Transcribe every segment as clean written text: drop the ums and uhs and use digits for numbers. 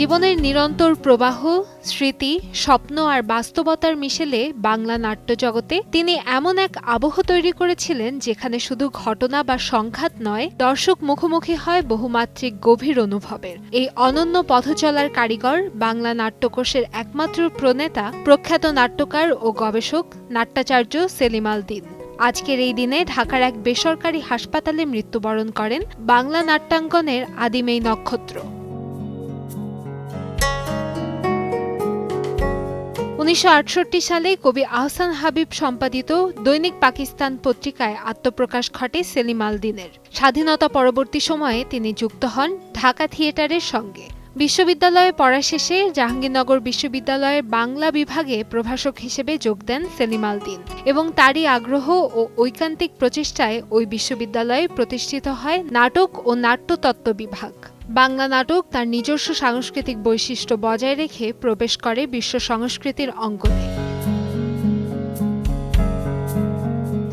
জীবনের নিরন্তর প্রবাহ, স্মৃতি, স্বপ্ন আর বাস্তবতার মিশেলে বাংলা নাট্য জগতে তিনি এমন এক আবহ তৈরি করেছিলেন যেখানে শুধু ঘটনা বা সংঘাত নয়, দর্শক মুখোমুখি হয় বহুমাত্রিক গভীর অনুভবের। এই অনন্য পথচলার কারিগর, বাংলা নাট্যকোষের একমাত্র প্রণেতা, প্রখ্যাত নাট্যকার ও গবেষক নাট্যাচার্য সেলিম আল দীন। আজকের এই দিনে ঢাকার এক বেসরকারি হাসপাতালে মৃত্যুবরণ করেন বাংলা নাট্যাঙ্গনের আদিম এই নক্ষত্র। ১৯৬৮ সালে কবি আহসান হাবিব সম্পাদিত দৈনিক পাকিস্তান পত্রিকায় আত্মপ্রকাশ ঘটে সেলিম আল দীনের। স্বাধীনতা পরবর্তী সময়ে তিনি যুক্ত হন ঢাকা থিয়েটারের সঙ্গে। বিশ্ববিদ্যালয়ে পড়া শেষে জাহাঙ্গীরনগর বিশ্ববিদ্যালয়ের বাংলা বিভাগে প্রভাষক হিসেবে যোগ দেন সেলিম আল দীন এবং তারই আগ্রহ ও ঐকান্তিক প্রচেষ্টায় ওই বিশ্ববিদ্যালয়ে প্রতিষ্ঠিত হয় নাটক ও নাট্যতত্ত্ব বিভাগ। বাংলা নাটক তার নিজস্ব সাংস্কৃতিক বৈশিষ্ট্য বজায় রেখে প্রবেশ করে বিশ্ব সংস্কৃতির অঙ্গনে।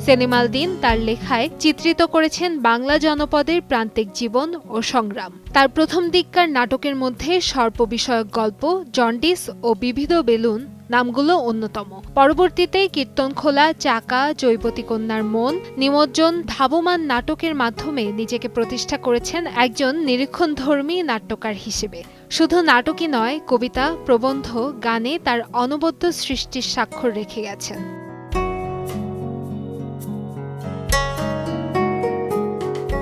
সেলিম আল দীন তার লেখায় চিত্রিত করেছেন বাংলা জনপদের প্রান্তিক জীবন ও সংগ্রাম। তার প্রথম দিককার নাটকের মধ্যে সর্প বিষয়ক গল্প জন্ডিস ও বিবিধ বেলুন নামগুলো অন্যতম। পরবর্তীতে কীর্তনখোলা, চাকা, জৈবতী কন্যার মন, নিমজ্জন, ধাবমান নাটকের মাধ্যমে নিজেকে প্রতিষ্ঠা করেছেন একজন নিরীক্ষণধর্মী নাট্যকার হিসেবে। শুধু নাটকই নয়, কবিতা, প্রবন্ধ, গানে তার অনবদ্য সৃষ্টির স্বাক্ষর রেখে গেছেন।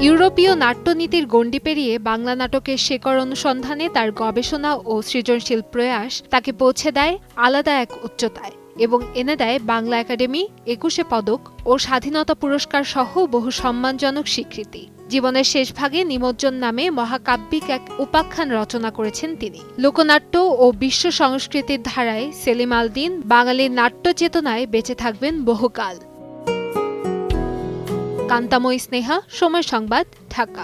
ইউরোপীয় নাট্যনীতির গণ্ডি পেরিয়ে বাংলা নাটকের শেকড় অনুসন্ধানে তার গবেষণা ও সৃজনশীল প্রয়াস তাকে পৌঁছে দেয় আলাদা এক উচ্চতায় এবং এনে দেয় বাংলা একাডেমি ২১ পদক ও স্বাধীনতা পুরস্কার সহ বহু সম্মানজনক স্বীকৃতি। জীবনের শেষ ভাগে নিমজ্জন নামে মহাকাব্যিক এক উপাখ্যান রচনা করেছেন তিনি। লোকনাট্য ও বিশ্ব সংস্কৃতির ধারায় সেলিম আল দীন বাঙালির নাট্য চেতনায় বেঁচে থাকবেন বহুকাল। কান্তাময়ী স্নেহা, সময় সংবাদ, ঢাকা।